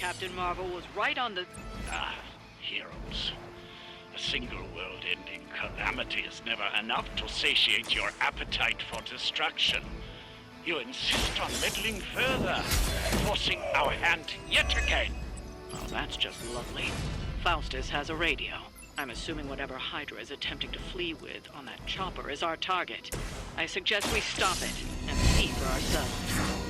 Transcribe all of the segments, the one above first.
Captain Marvel was right on the... Ah, heroes. A single world-ending calamity is never enough to satiate your appetite for destruction. You insist on meddling further, forcing our hand yet again. Oh, that's just lovely. Faustus has a radio. I'm assuming whatever Hydra is attempting to flee with on that chopper is our target. I suggest we stop it and see for ourselves.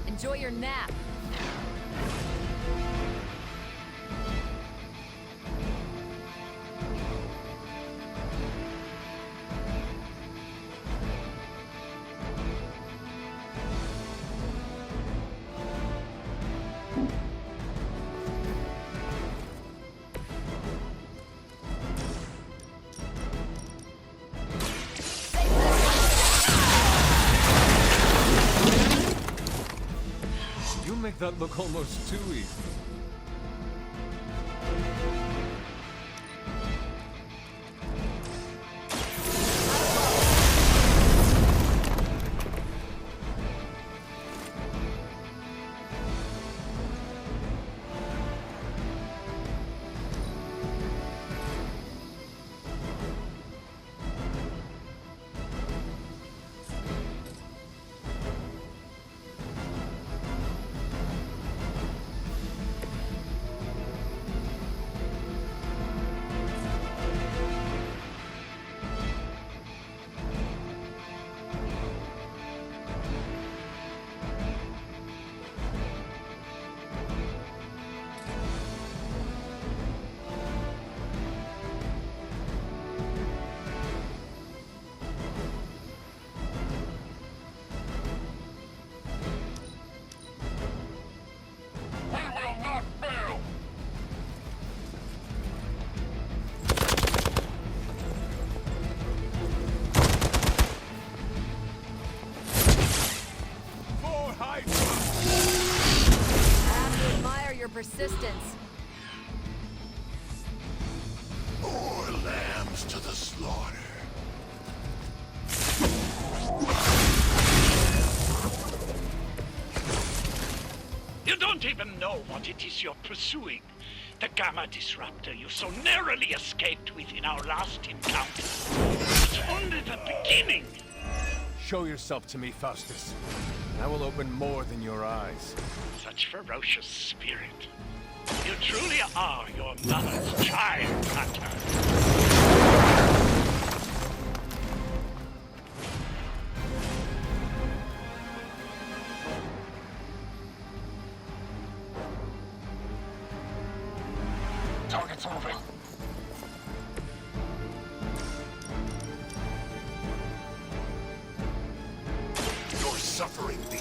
Enjoy your nap. Make that look almost too easy. Persistence. More lambs to the slaughter. You don't even know what it is you're pursuing. The Gamma Disruptor you so narrowly escaped with in our last encounter. It's only the beginning. Show yourself to me, Faustus. I will open more than your eyes. Such ferocious spirit. You truly are your mother's child, Hunter. Target's moving. You're suffering the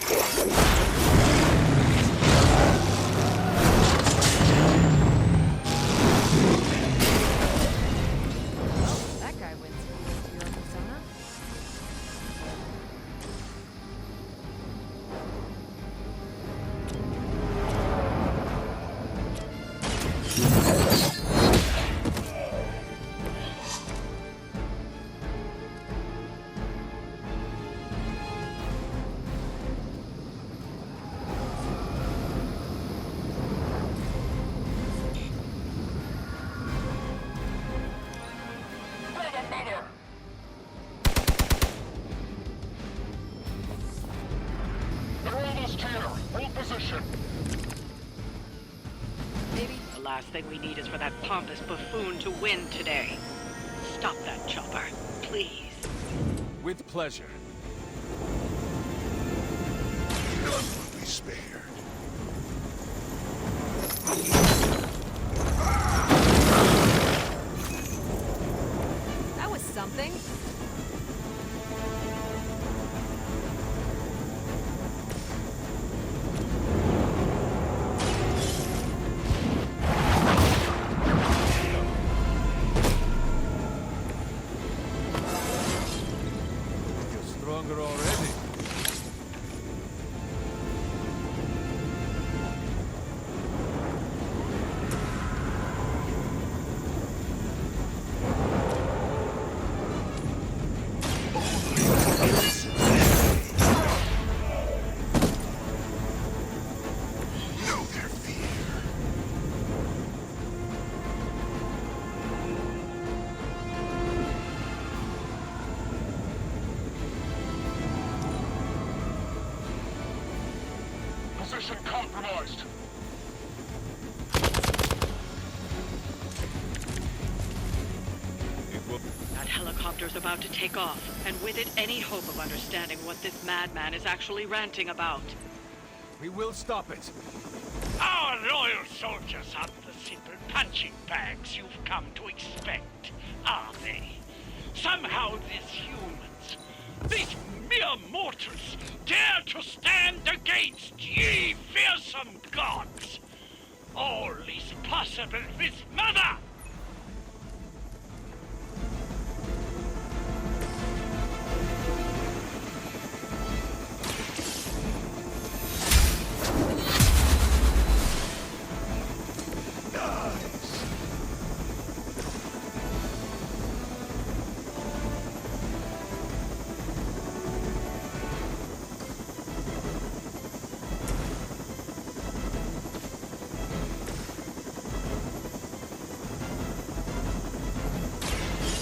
The last thing we need is for that pompous buffoon to win today. Stop that chopper, please. With pleasure. None will be spared. That was something. compromised. That helicopter's about to take off, and with it, any hope of understanding what this madman is actually ranting about. We will stop it. Our loyal soldiers aren't the simple punching bags you've come to expect, are they? Somehow these humans, these mere mortals, dare to stand against ye fearsome gods. All is possible with Mother!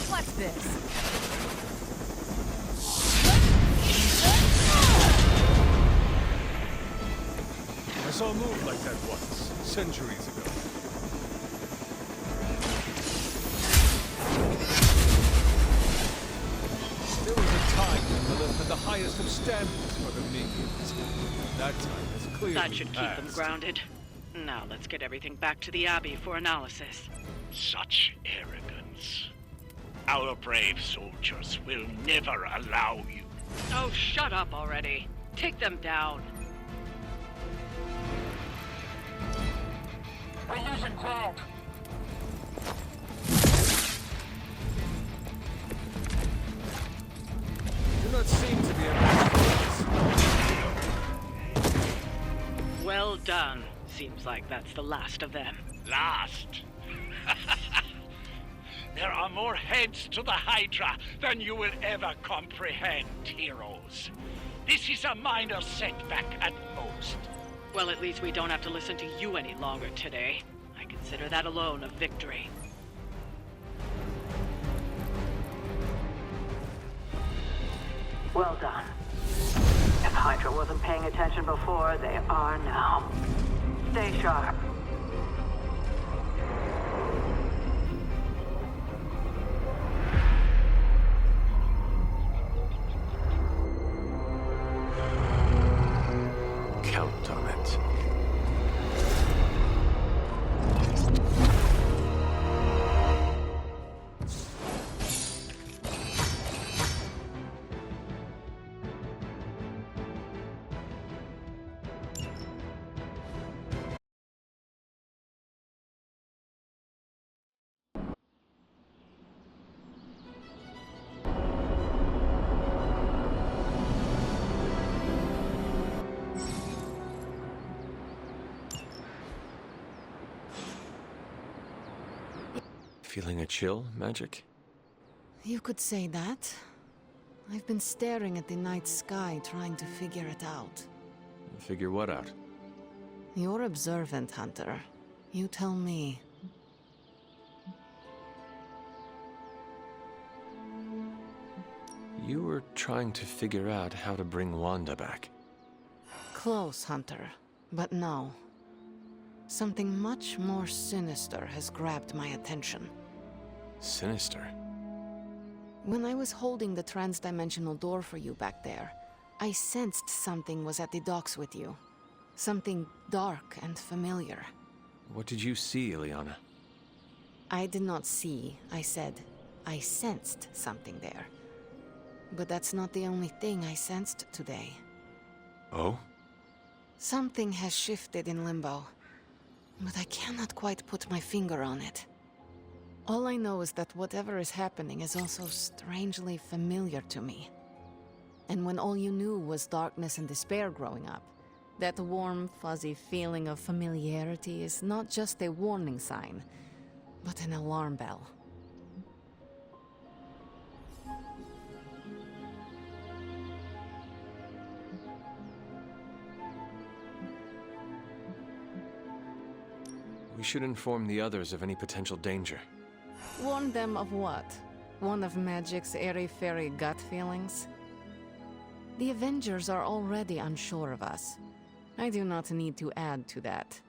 What's this? I saw a move like that once, centuries ago. There was a time when Lilith had the highest of standards for the minions. That time has clearly That should keep them passed. grounded. Now let's get everything back to the Abbey for analysis. Such arrogance. Our brave soldiers will never allow you. Oh, shut up already. Take them down. We're losing ground. Do not seem to be able to. Well done. Seems like that's the last of them. Last. There are more heads to the Hydra than you will ever comprehend, heroes. This is a minor setback at most. Well, at least we don't have to listen to you any longer today. I consider that alone a victory. Well done. If Hydra wasn't paying attention before, they are now. Stay sharp. Count on it. Feeling a chill, Magik? You could say that. I've been staring at the night sky, trying to figure it out. Figure what out? You're observant, Hunter. You tell me. You were trying to figure out how to bring Wanda back. Close, Hunter. But no. Something much more sinister has grabbed my attention. Sinister? When I was holding the transdimensional door for you back there, I sensed something was at the docks with you. Something dark and familiar. What did you see, Ileana? I did not see, I said. I sensed something there. But that's not the only thing I sensed today. Oh? Something has shifted in Limbo, but I cannot quite put my finger on it. All I know is that whatever is happening is also strangely familiar to me. And when all you knew was darkness and despair growing up, that warm, fuzzy feeling of familiarity is not just a warning sign, but an alarm bell. We should inform the others of any potential danger. Warn them of what? One of Magik's airy-fairy gut feelings? The Avengers are already unsure of us. I do not need to add to that.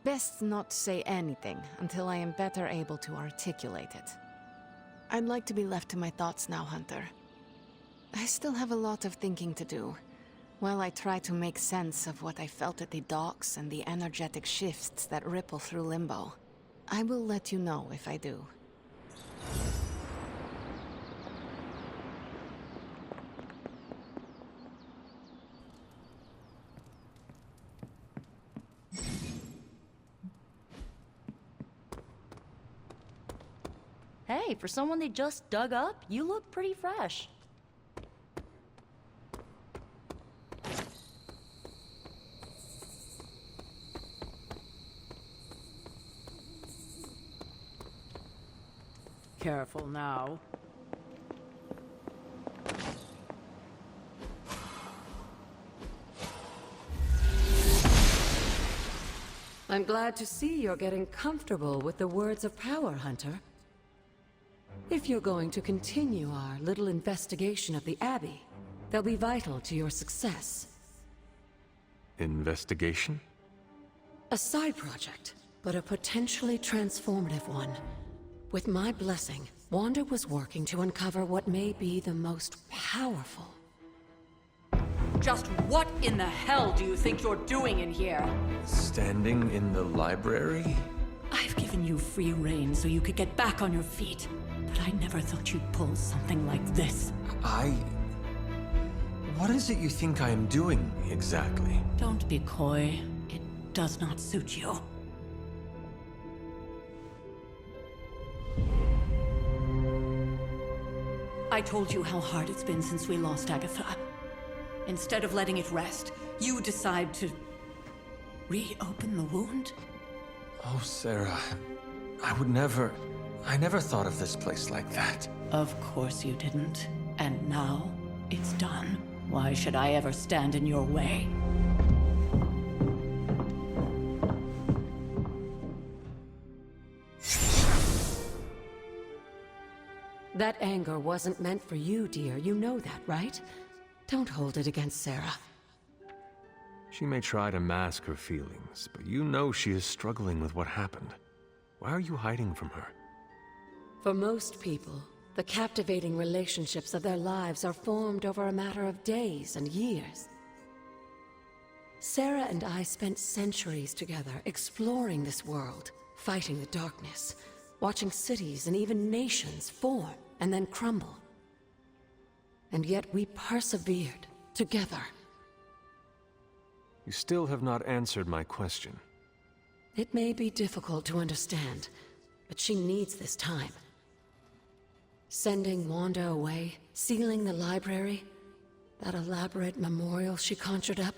Best not say anything until I am better able to articulate it. I'd like to be left to my thoughts now, Hunter. I still have a lot of thinking to do, while I try to make sense of what I felt at the docks and the energetic shifts that ripple through Limbo. I will let you know if I do. Hey, for someone they just dug up, you look pretty fresh. Careful now. I'm glad to see you're getting comfortable with the words of power, Hunter. If you're going to continue our little investigation of the Abbey, they'll be vital to your success. Investigation? A side project, but a potentially transformative one. With my blessing, Wanda was working to uncover what may be the most powerful. Just what in the hell do you think you're doing in here? Standing in the library? I've given you free rein so you could get back on your feet. But I never thought you'd pull something like this. What is it you think I am doing, exactly? Don't be coy. It does not suit you. I told you how hard it's been since we lost Agatha. Instead of letting it rest, you decide to reopen the wound? Oh, Sara, I never thought of this place like that. Of course you didn't. And now, it's done. Why should I ever stand in your way? That anger wasn't meant for you, dear. You know that, right? Don't hold it against Sara. She may try to mask her feelings, but you know she is struggling with what happened. Why are you hiding from her? For most people, the captivating relationships of their lives are formed over a matter of days and years. Sara and I spent centuries together exploring this world, fighting the darkness, watching cities and even nations form and then crumble. And yet we persevered, together. You still have not answered my question. It may be difficult to understand, but she needs this time. Sending Wanda away, sealing the library, that elaborate memorial she conjured up,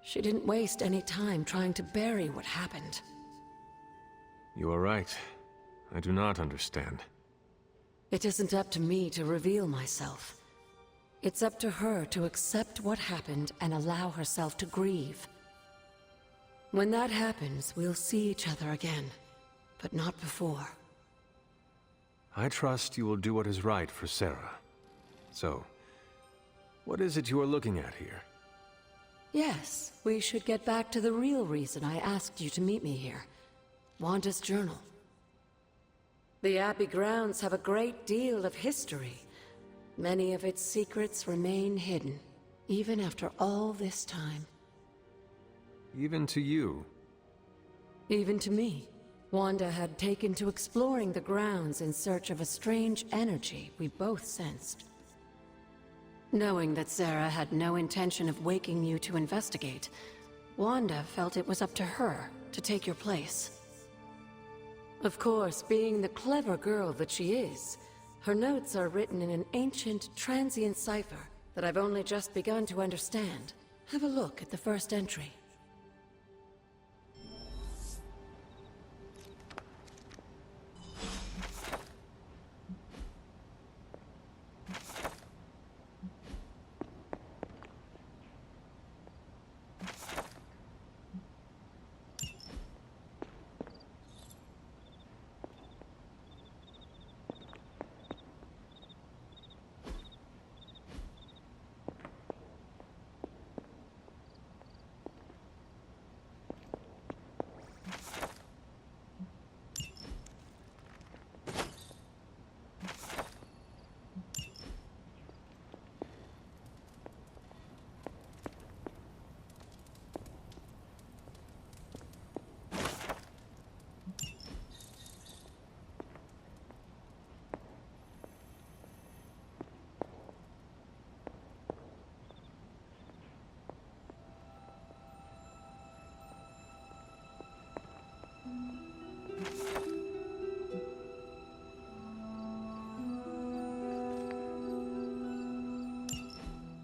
she didn't waste any time trying to bury what happened. You are right. I do not understand. It isn't up to me to reveal myself. It's up to her to accept what happened and allow herself to grieve. When that happens, we'll see each other again, but not before. I trust you will do what is right for Sara. So, what is it you are looking at here? Yes, we should get back to the real reason I asked you to meet me here. Wanda's journal. The Abbey grounds have a great deal of history. Many of its secrets remain hidden, even after all this time. Even to you? Even to me. Wanda had taken to exploring the grounds in search of a strange energy we both sensed. Knowing that Sara had no intention of waking you to investigate, Wanda felt it was up to her to take your place. Of course, being the clever girl that she is, her notes are written in an ancient, transient cipher that I've only just begun to understand. Have a look at the first entry.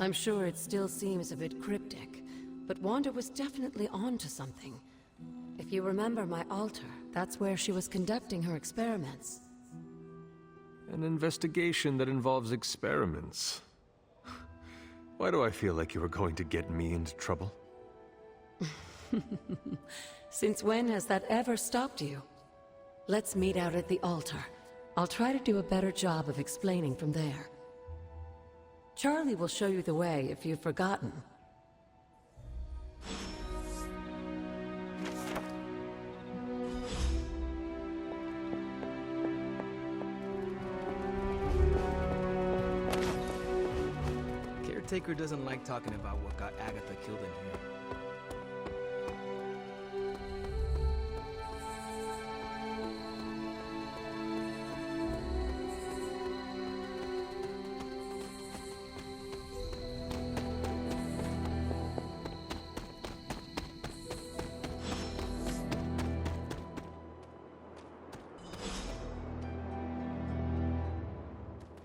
I'm sure it still seems a bit cryptic, but Wanda was definitely onto something. If you remember my altar, that's where she was conducting her experiments. An investigation that involves experiments. Why do I feel like you were going to get me into trouble? Since when has that ever stopped you? Let's meet out at the altar. I'll try to do a better job of explaining from there. Charlie will show you the way if you've forgotten. Caretaker doesn't like talking about what got Agatha killed in here.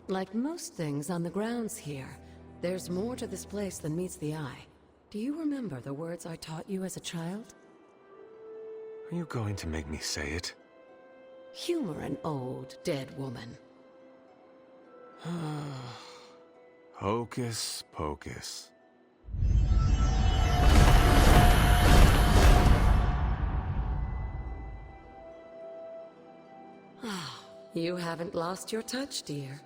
Like most things on the grounds here, there's more to this place than meets the eye. Do you remember the words I taught you as a child? Are you going to make me say it? Humor an old, dead woman. Hocus pocus. You haven't lost your touch, dear.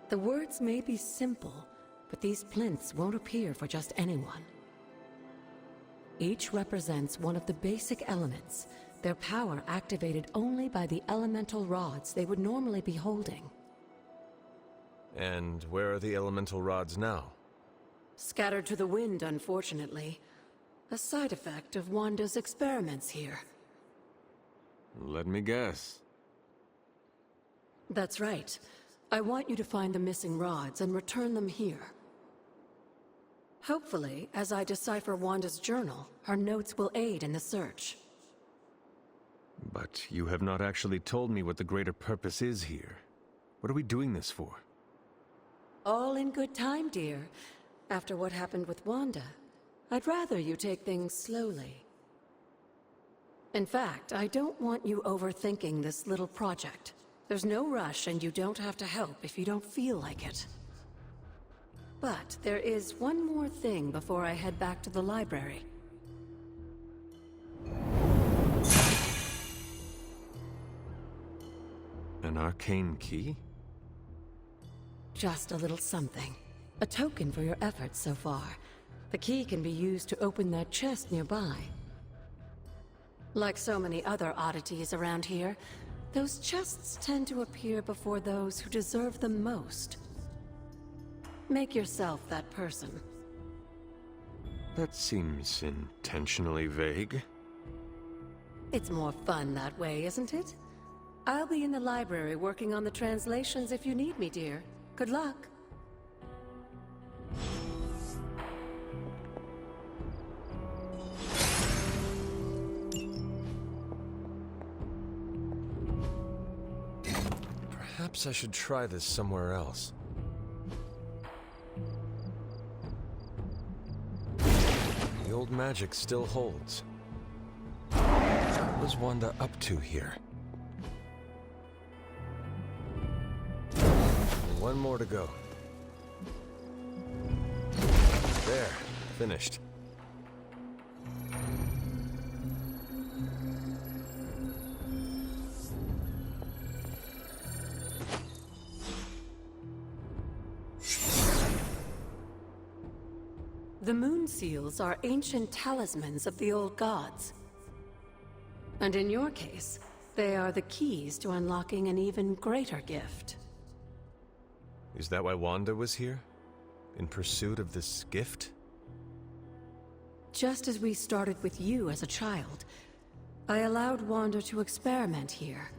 The words may be simple, but these plinths won't appear for just anyone. Each represents one of the basic elements, their power activated only by the elemental rods they would normally be holding. And where are the elemental rods now? Scattered to the wind, unfortunately. A side effect of Wanda's experiments here. Let me guess. That's right. I want you to find the missing rods and return them here. Hopefully, as I decipher Wanda's journal, her notes will aid in the search. But you have not actually told me what the greater purpose is here. What are we doing this for? All in good time, dear. After what happened with Wanda, I'd rather you take things slowly. In fact, I don't want you overthinking this little project. There's no rush, and you don't have to help if you don't feel like it. But there is one more thing before I head back to the library. An arcane key? Just a little something. A token for your efforts so far. The key can be used to open that chest nearby. Like so many other oddities around here, those chests tend to appear before those who deserve them most. Make yourself that person. That seems intentionally vague. It's more fun that way, isn't it? I'll be in the library working on the translations if you need me, dear. Good luck. Perhaps I should try this somewhere else. The old magic still holds. What was Wanda up to here? One more to go. There, finished. The moon seals are ancient talismans of the old gods. And in your case, they are the keys to unlocking an even greater gift. Is that why Wanda was here? In pursuit of this gift? Just as we started with you as a child, I allowed Wanda to experiment here,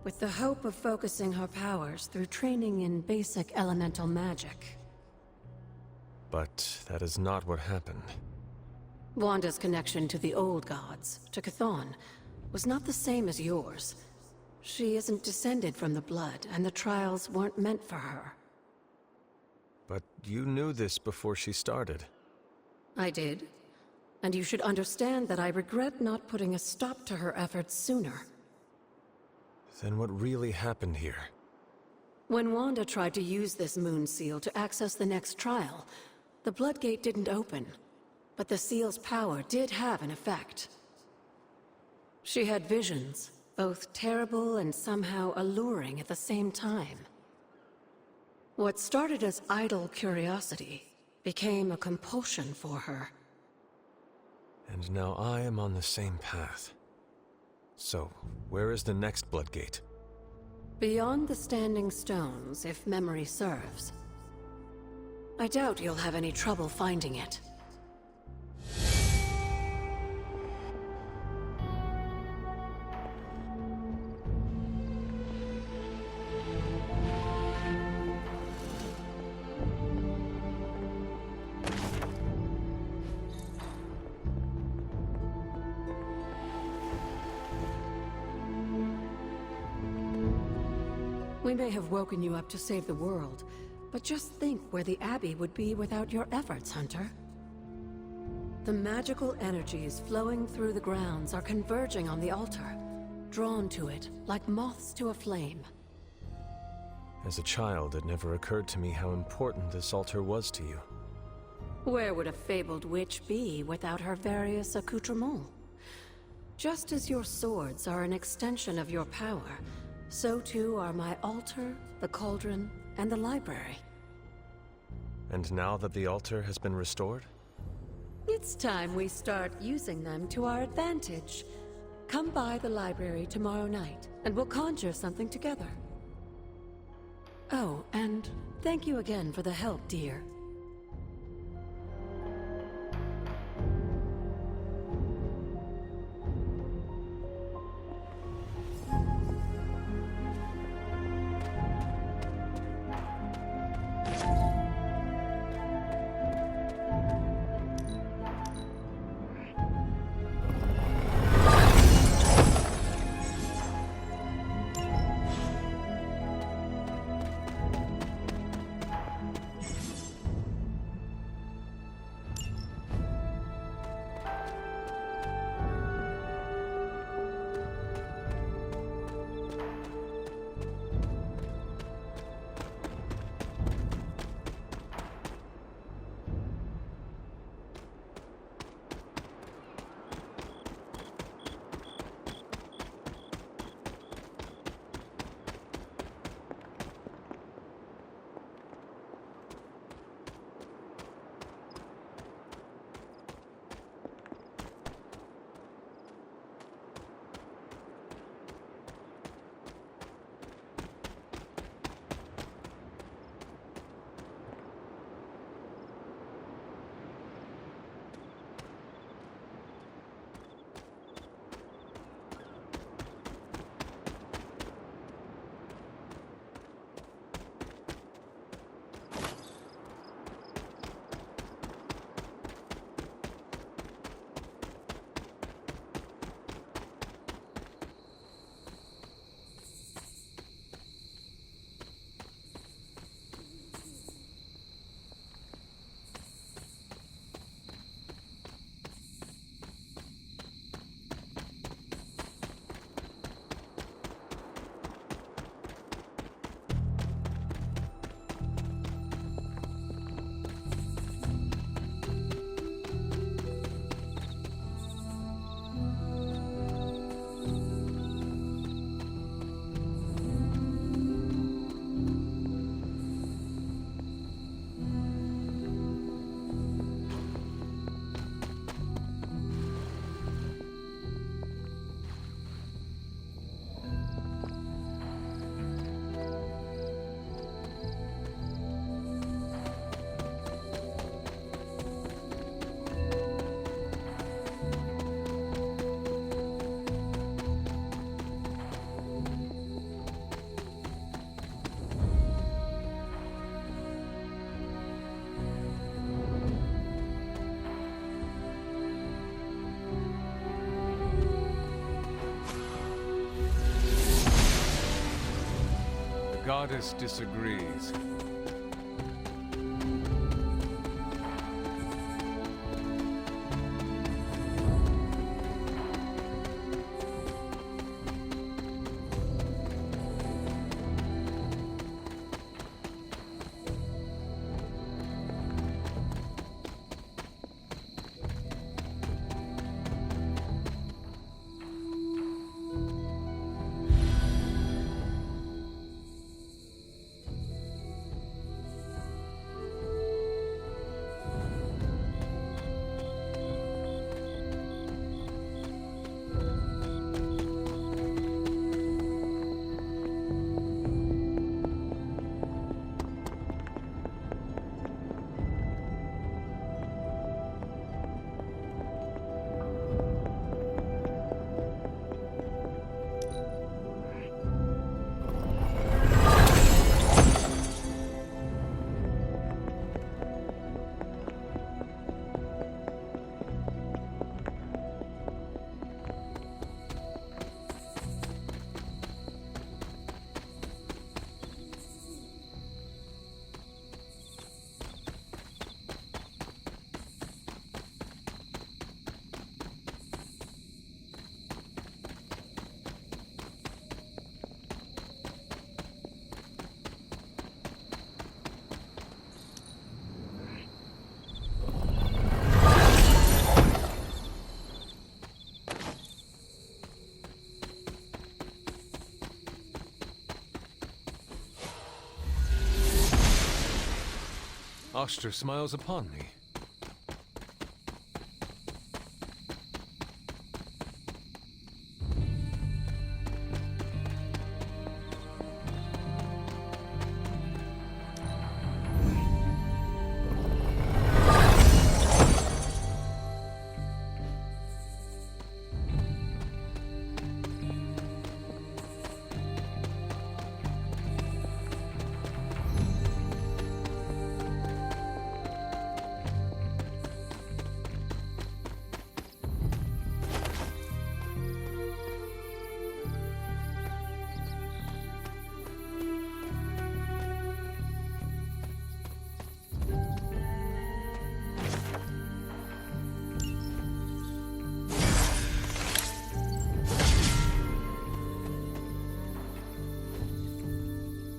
with the hope of focusing her powers through training in basic elemental magic. But that is not what happened. Wanda's connection to the old gods, to Chthon, was not the same as yours. She isn't descended from the blood, and the trials weren't meant for her. But you knew this before she started. I did. And you should understand that I regret not putting a stop to her efforts sooner. Then what really happened here? When Wanda tried to use this moon seal to access the next trial, the Bloodgate didn't open. But the seal's power did have an effect. She had visions, both terrible and somehow alluring at the same time. What started as idle curiosity became a compulsion for her. And now I am on the same path. So, where is the next Bloodgate? Beyond the Standing Stones, if memory serves. I doubt you'll have any trouble finding it. We may have woken you up to save the world, but just think where the Abbey would be without your efforts, Hunter. The magical energies flowing through the grounds are converging on the altar, drawn to it like moths to a flame. As a child, it never occurred to me how important this altar was to you. Where would a fabled witch be without her various accoutrements? Just as your swords are an extension of your power, so too are my altar, the cauldron, and the library. And now that the altar has been restored? It's time we start using them to our advantage. Come by the library tomorrow night, and we'll conjure something together. Oh, and thank you again for the help, dear. Goddess disagrees. Oster smiles upon me.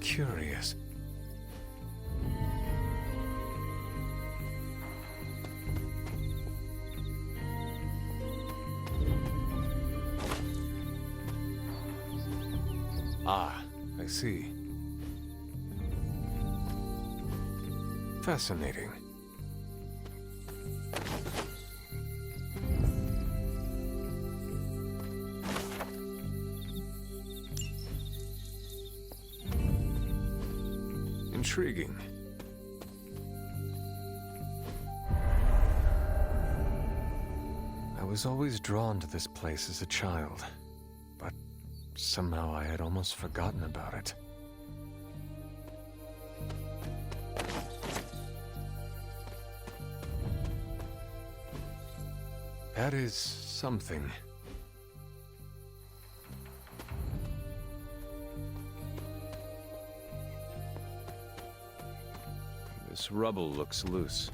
Curious. Ah, I see. Fascinating. Intriguing. I was always drawn to this place as a child, but somehow I had almost forgotten about it. That is something. This rubble looks loose.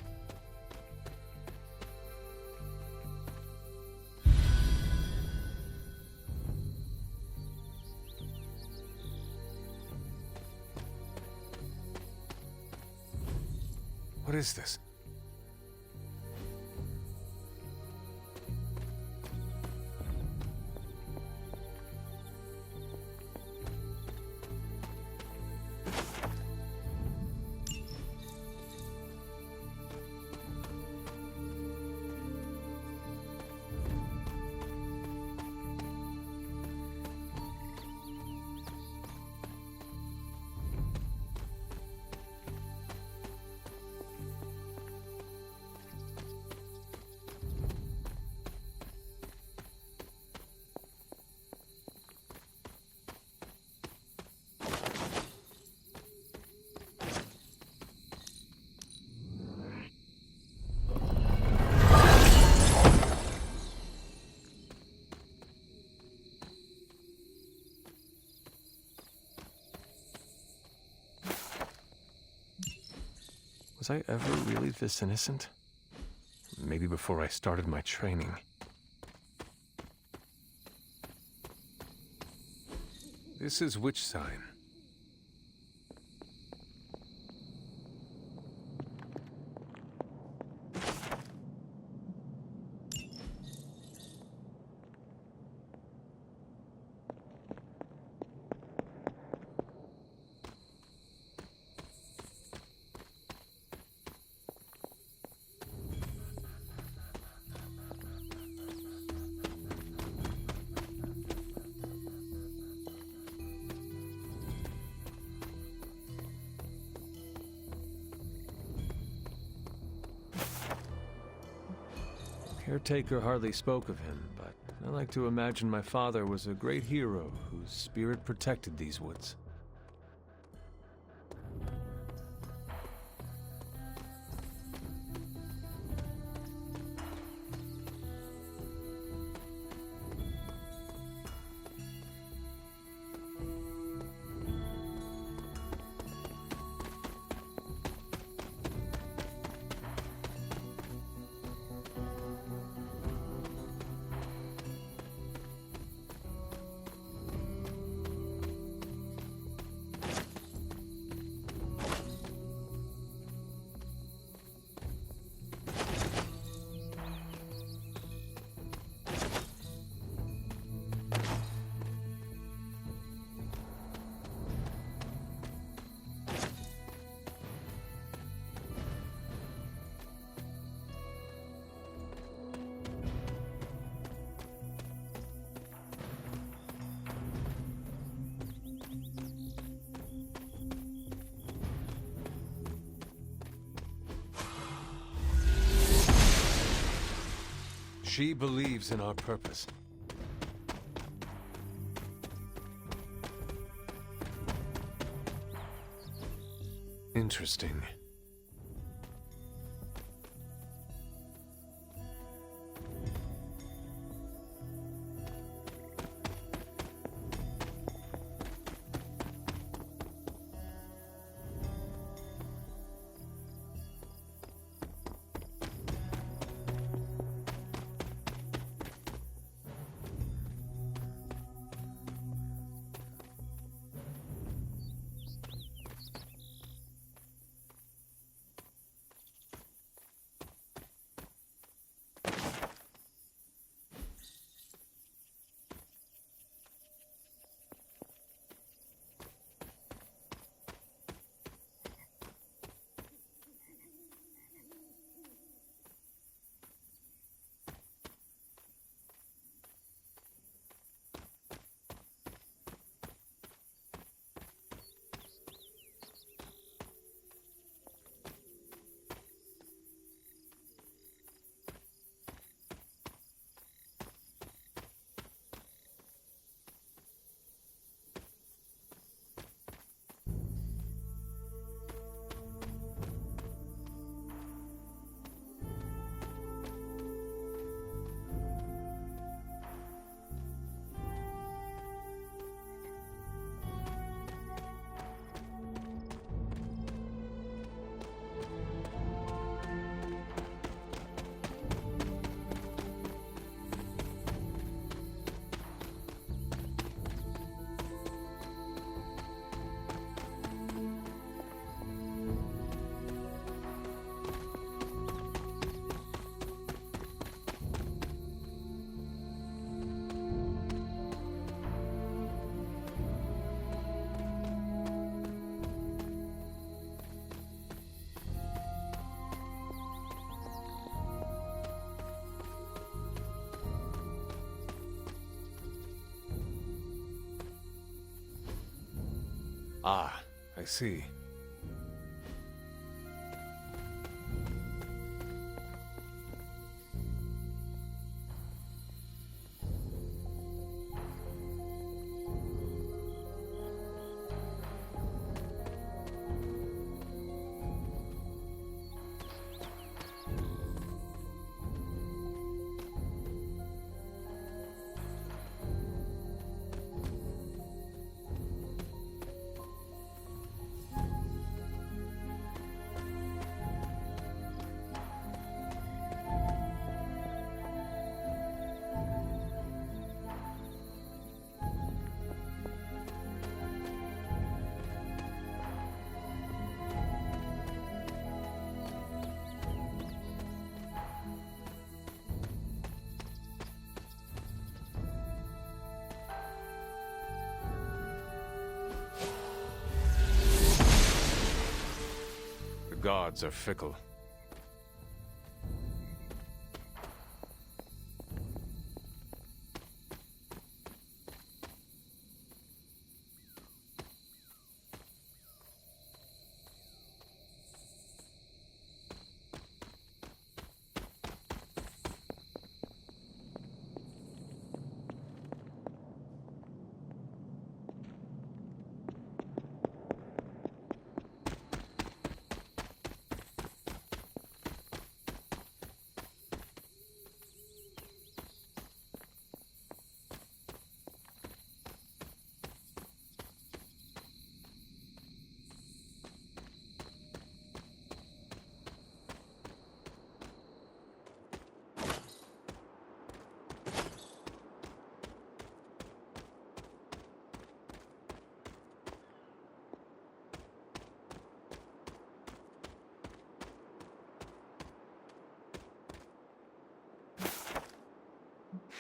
What is this? Was I ever really this innocent? Maybe before I started my training. This is which sign? Caretaker hardly spoke of him, but I like to imagine my father was a great hero whose spirit protected these woods. She believes in our purpose. Interesting. Ah, I see. The gods are fickle.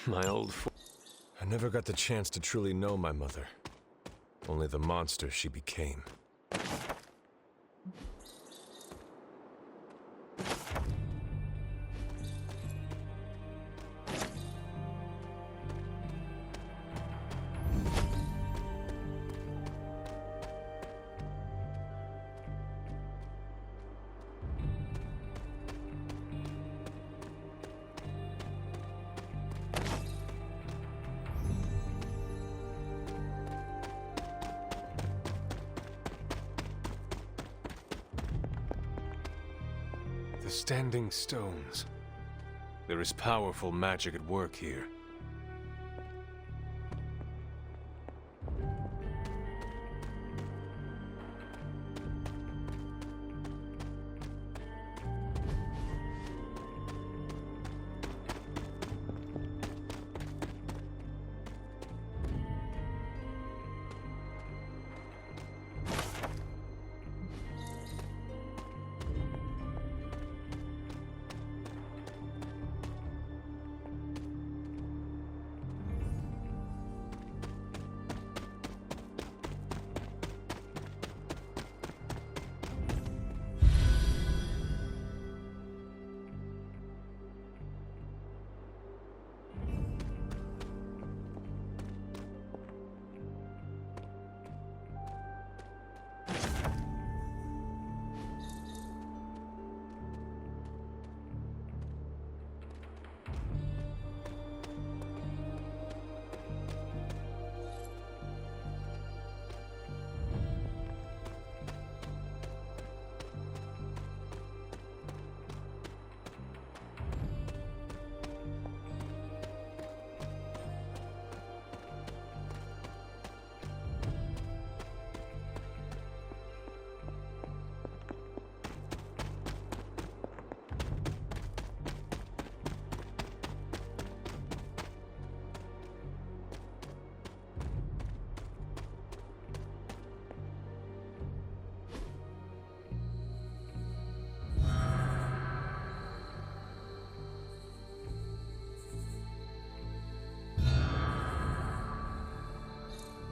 My old I never got the chance to truly know my mother. Only the monster she became. The Standing Stones. There is powerful magic at work here.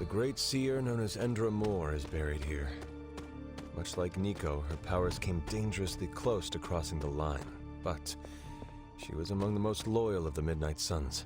The great seer known as Endra Moore is buried here. Much like Nico, her powers came dangerously close to crossing the line, but she was among the most loyal of the Midnight Suns.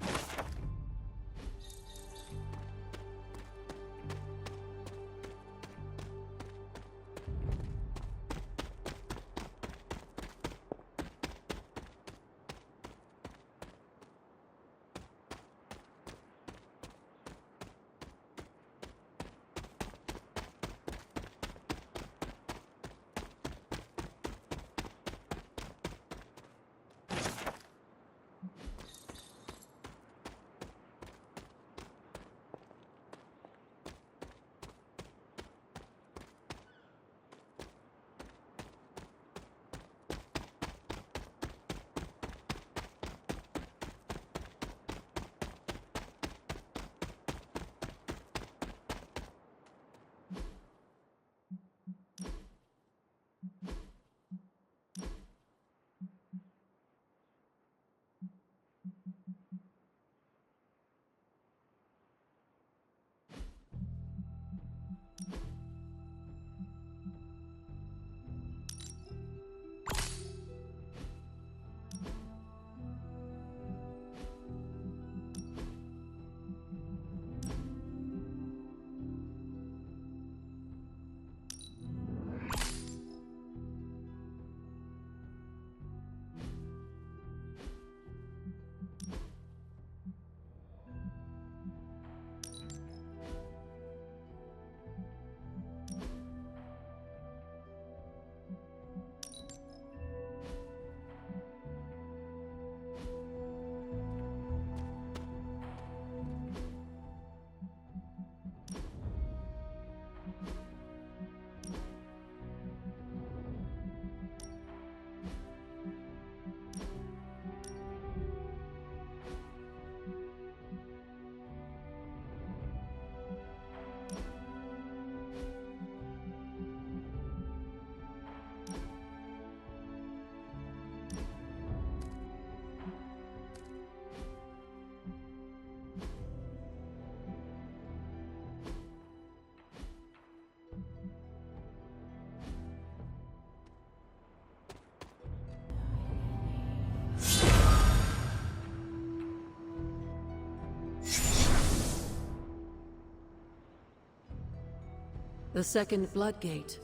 The second Bloodgate.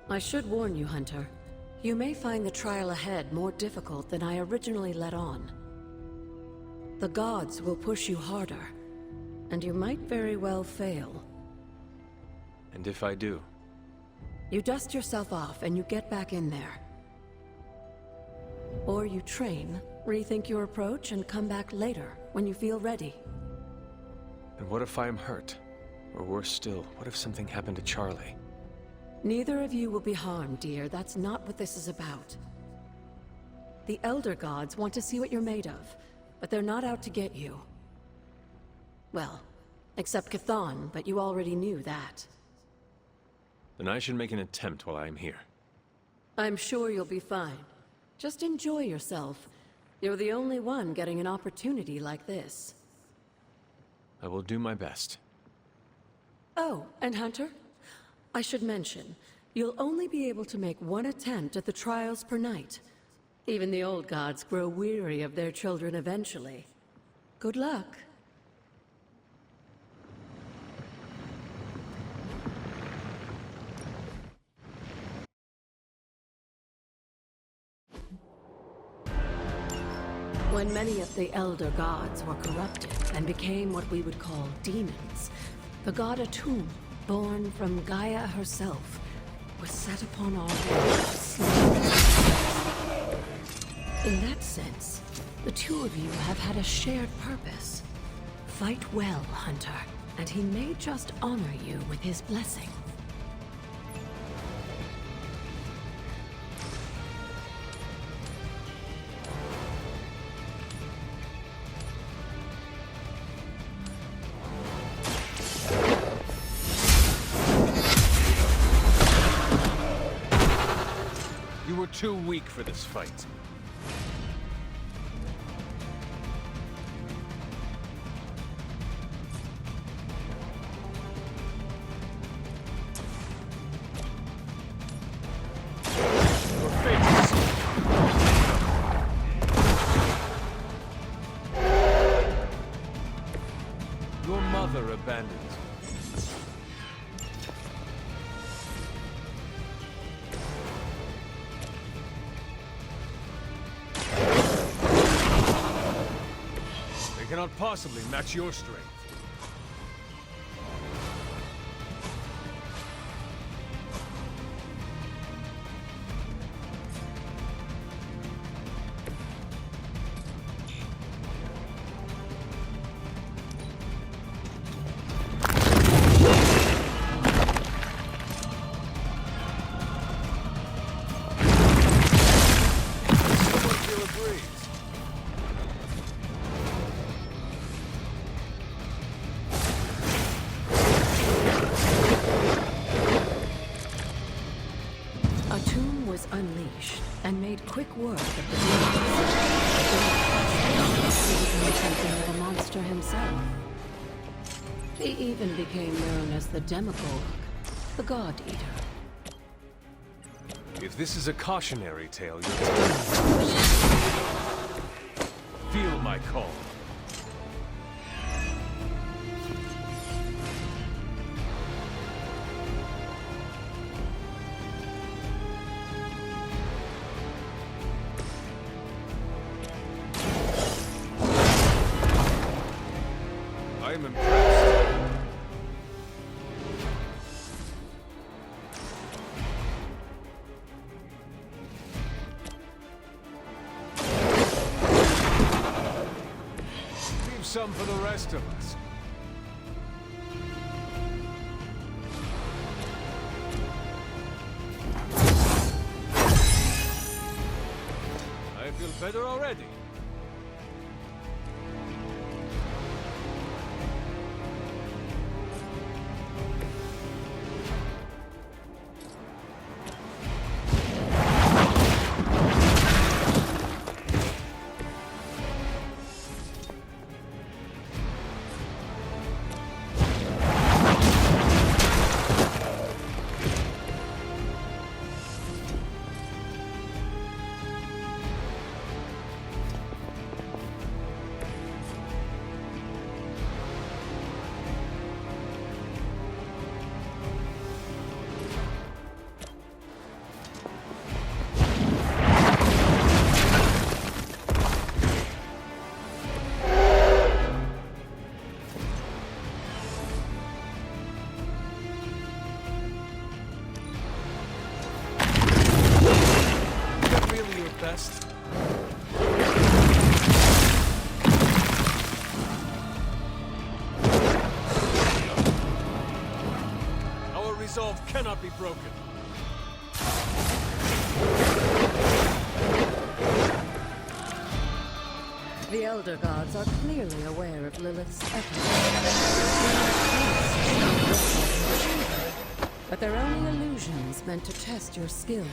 I should warn you, Hunter. You may find the trial ahead more difficult than I originally let on. The gods will push you harder, and you might very well fail. And if I do? You dust yourself off and you get back in there. Or you train, rethink your approach, and come back later, when you feel ready. And what if I am hurt? Or worse still, what if something happened to Charlie? Neither of you will be harmed, dear. That's not what this is about. The Elder Gods want to see what you're made of, but they're not out to get you. Well, except Chthon, but you already knew that. Then I should make an attempt while I am here. I'm sure you'll be fine. Just enjoy yourself. You're the only one getting an opportunity like this. I will do my best. Oh, and Hunter? I should mention, you'll only be able to make one attempt at the trials per night. Even the old gods grow weary of their children eventually. Good luck. When many of the Elder Gods were corrupted and became what we would call demons, the god Atum, born from Gaia herself, was set upon our world to slay. In that sense, the two of you have had a shared purpose. Fight well, Hunter, and he may just honor you with his blessing. Too weak for this fight. Your fate. Your mother abandoned you. Cannot possibly match your strength. Someone feel a breeze. Unleashed and made quick work of the demons. He became something of a monster himself. He even became known as the Demogorg, the God Eater. If this is a cautionary tale, you're telling me. Feel my call. I'm impressed. Leave some for the rest of us. I feel better already. Best. resolve cannot be broken. The Elder Gods are clearly aware of Lilith's efforts. But they're only illusions meant to test your skills.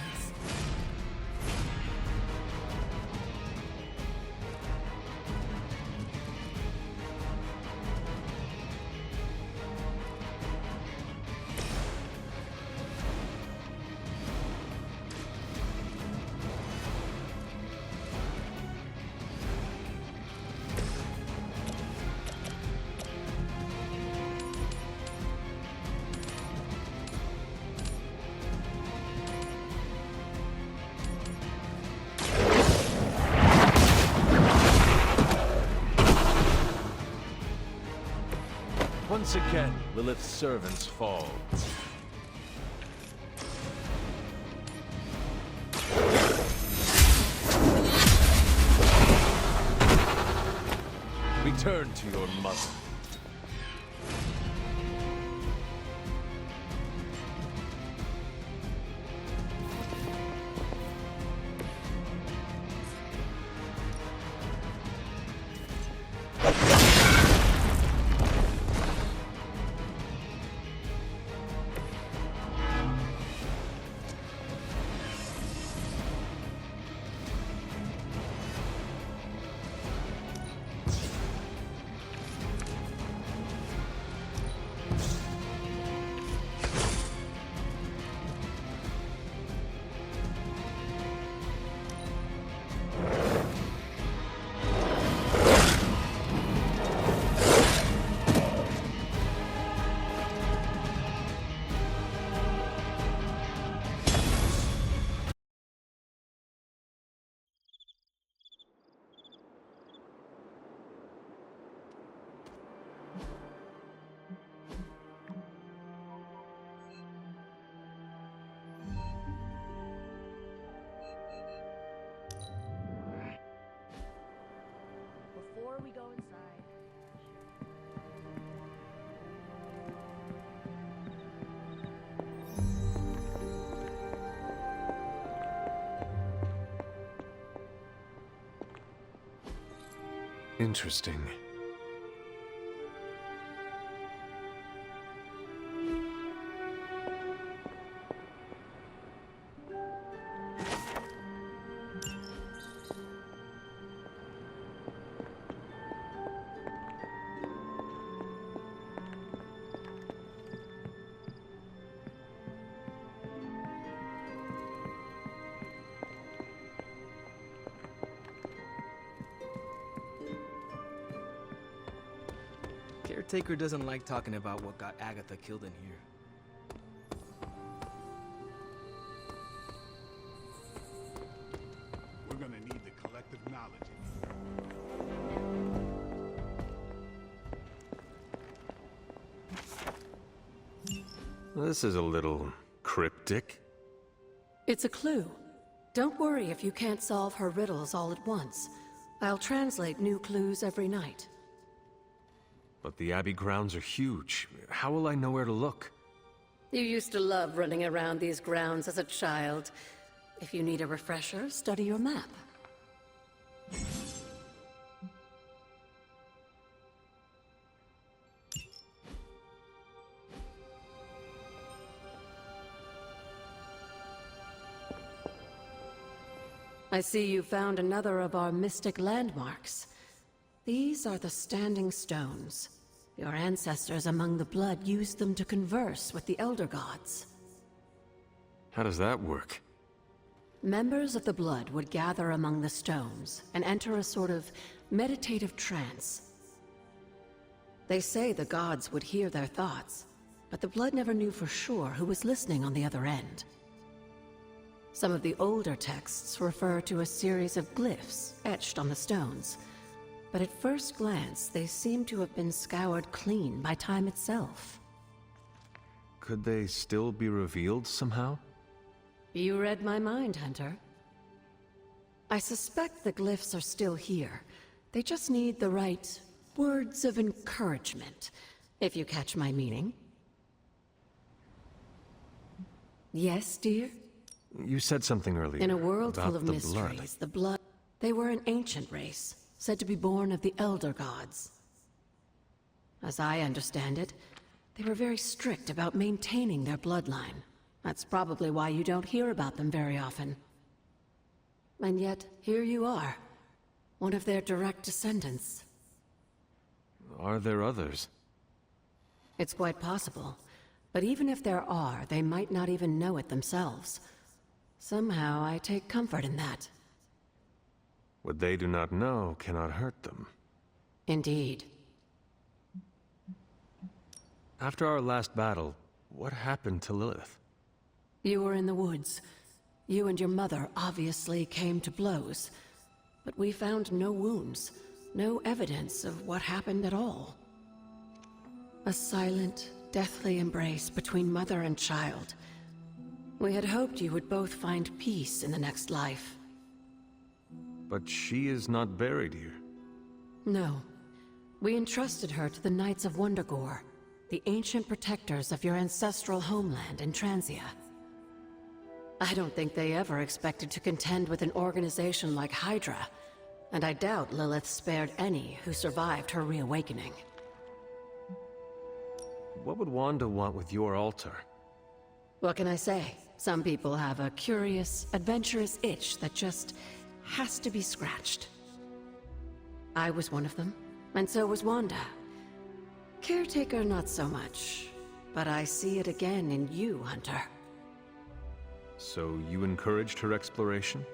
Once again, Lilith's servants fall. Return to your mother. Before we go inside. Interesting. Caretaker doesn't like talking about what got Agatha killed in here. We're gonna need the collective knowledge in here. This is a little cryptic. It's a clue. Don't worry if you can't solve her riddles all at once. I'll translate new clues every night. But the Abbey grounds are huge. How will I know where to look? You used to love running around these grounds as a child. If you need a refresher, study your map. I see you found another of our mystic landmarks. These are the Standing Stones. Your ancestors among the Blood used them to converse with the Elder Gods. How does that work? Members of the Blood would gather among the stones and enter a sort of meditative trance. They say the gods would hear their thoughts, but the Blood never knew for sure who was listening on the other end. Some of the older texts refer to a series of glyphs etched on the stones, but at first glance, they seem to have been scoured clean by time itself. Could they still be revealed somehow? You read my mind, Hunter. I suspect the glyphs are still here. They just need the right words of encouragement, if you catch my meaning. Yes, dear? You said something earlier. In a world about full of the mysteries, the blood... They were an ancient race, said to be born of the Elder Gods. As I understand it, they were very strict about maintaining their bloodline. That's probably why you don't hear about them very often. And yet, here you are, one of their direct descendants. Are there others? It's quite possible. But even if there are, they might not even know it themselves. Somehow, I take comfort in that. What they do not know cannot hurt them. Indeed. After our last battle, what happened to Lilith? You were in the woods. You and your mother obviously came to blows. But we found no wounds, no evidence of what happened at all. A silent, deathly embrace between mother and child. We had hoped you would both find peace in the next life. But she is not buried here. No. We entrusted her to the Knights of Wondergore, the ancient protectors of your ancestral homeland in Transia. I don't think they ever expected to contend with an organization like Hydra, and I doubt Lilith spared any who survived her reawakening. What would Wanda want with your altar? What can I say? Some people have a curious, adventurous itch that just has to be scratched. I was one of them, and so was Wanda. Caretaker, not so much. But I see it again in you, Hunter. So you encouraged her exploration?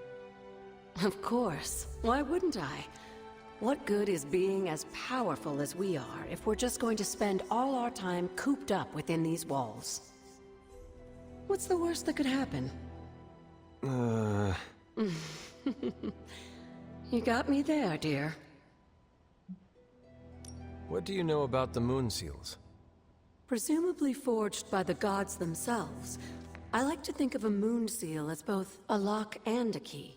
Of course. Why wouldn't I? What good is being as powerful as we are if we're just going to spend all our time cooped up within these walls? What's the worst that could happen? You got me there, dear. What do you know about the Moon Seals? Presumably forged by the gods themselves, I like to think of a moon seal as both a lock and a key.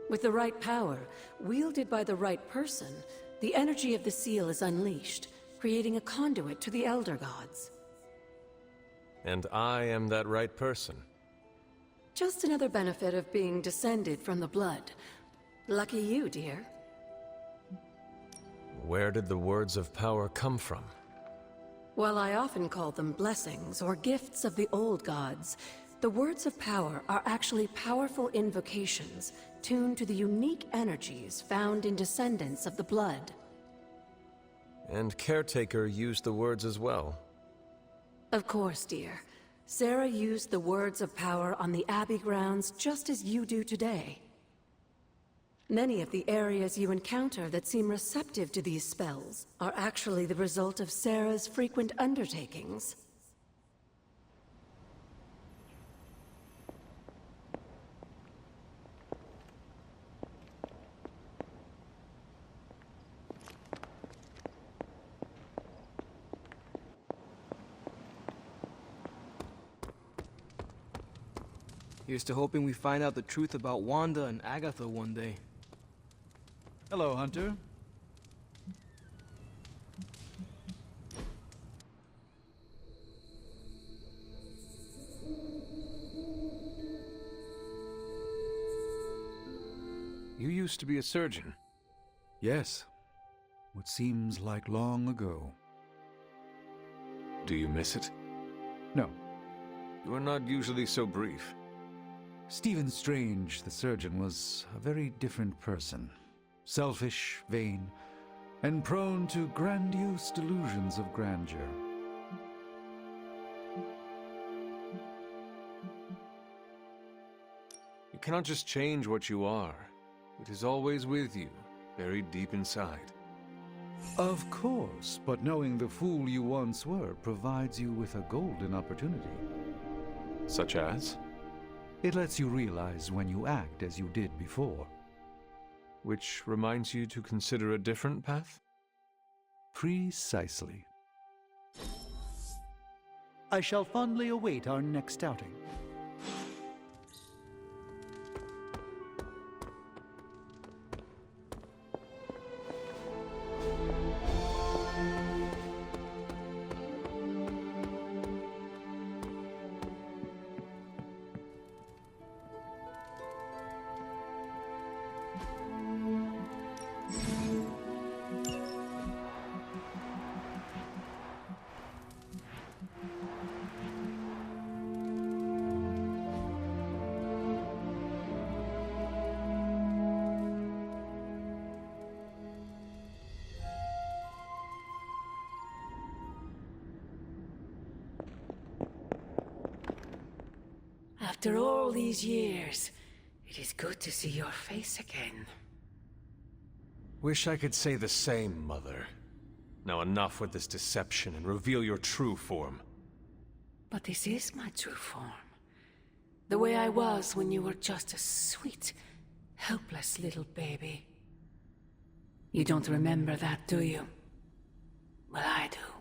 With the right power, wielded by the right person, the energy of the seal is unleashed, creating a conduit to the Elder Gods. And I am that right person. Just another benefit of being descended from the blood. Lucky you, dear. Where did the words of power come from? While I often call them blessings or gifts of the old gods, the words of power are actually powerful invocations tuned to the unique energies found in descendants of the blood. And Caretaker used the words as well. Of course, dear. Sara used the words of power on the Abbey grounds just as you do today. Many of the areas you encounter that seem receptive to these spells are actually the result of Sara's frequent undertakings. Here's to hoping we find out the truth about Wanda and Agatha one day. Hello, Hunter. You used to be a surgeon. Yes. What seems like long ago. Do you miss it? No. You are not usually so brief. Stephen Strange, the surgeon, was a very different person. Selfish, vain, and prone to grandiose delusions of grandeur. You cannot just change what you are. It is always with you, buried deep inside. Of course, but knowing the fool you once were provides you with a golden opportunity. Such as? It lets you realize when you act as you did before. Which reminds you to consider a different path? Precisely. I shall fondly await our next outing. After all these years, it is good to see your face again. Wish I could say the same, Mother. Now enough with this deception and reveal your true form. But this is my true form. The way I was when you were just a sweet, helpless little baby. You don't remember that, do you? Well, I do.